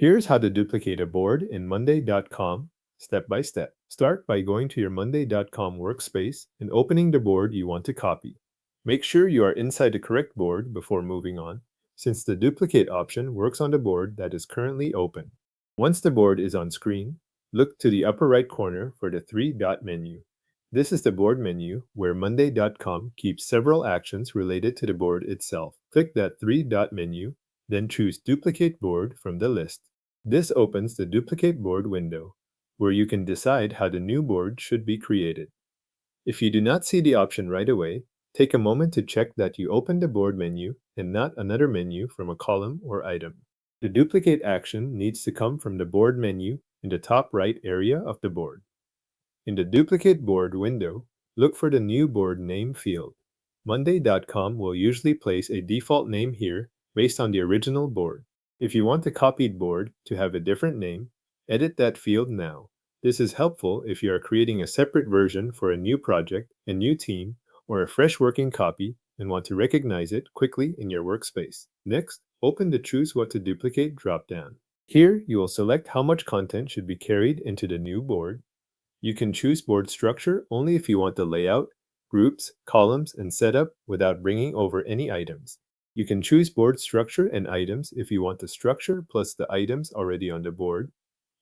Here's how to duplicate a board in monday.com step by step. Start by going to your monday.com workspace and opening the board you want to copy. Make sure you are inside the correct board before moving on, since the duplicate option works on the board that is currently open. Once the board is on screen, look to the upper right corner for the three-dot menu. This is the board menu where monday.com keeps several actions related to the board itself. Click that three-dot menu, then choose Duplicate Board from the list. This opens the Duplicate Board window, where you can decide how the new board should be created. If you do not see the option right away, take a moment to check that you opened the board menu and not another menu from a column or item. The duplicate action needs to come from the board menu in the top right area of the board. In the Duplicate Board window, look for the New Board Name field. Monday.com will usually place a default name here based on the original board. If you want the copied board to have a different name, edit that field now. This is helpful if you are creating a separate version for a new project, a new team, or a fresh working copy and want to recognize it quickly in your workspace. Next, open the Choose What to Duplicate dropdown. Here, you will select how much content should be carried into the new board. You can choose board structure only if you want the layout, groups, columns, and setup without bringing over any items. You can choose board structure and items if you want the structure plus the items already on the board.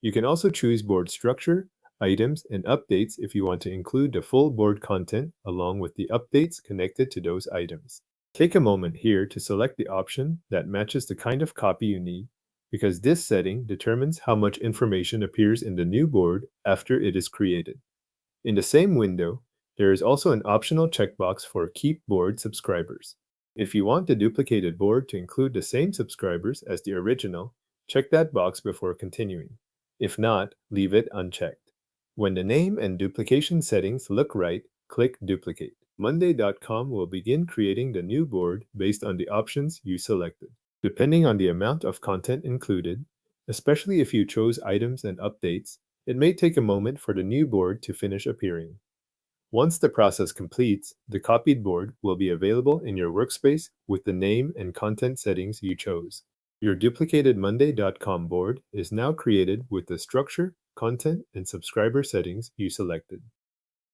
You can also choose board structure, items, and updates if you want to include the full board content along with the updates connected to those items. Take a moment here to select the option that matches the kind of copy you need, because this setting determines how much information appears in the new board after it is created. In the same window, there is also an optional checkbox for Keep Board Subscribers. If you want the duplicated board to include the same subscribers as the original, check that box before continuing. If not, leave it unchecked. When the name and duplication settings look right, click Duplicate. Monday.com will begin creating the new board based on the options you selected. Depending on the amount of content included, especially if you chose items and updates, it may take a moment for the new board to finish appearing. Once the process completes, the copied board will be available in your workspace with the name and content settings you chose. Your duplicated monday.com board is now created with the structure, content, and subscriber settings you selected.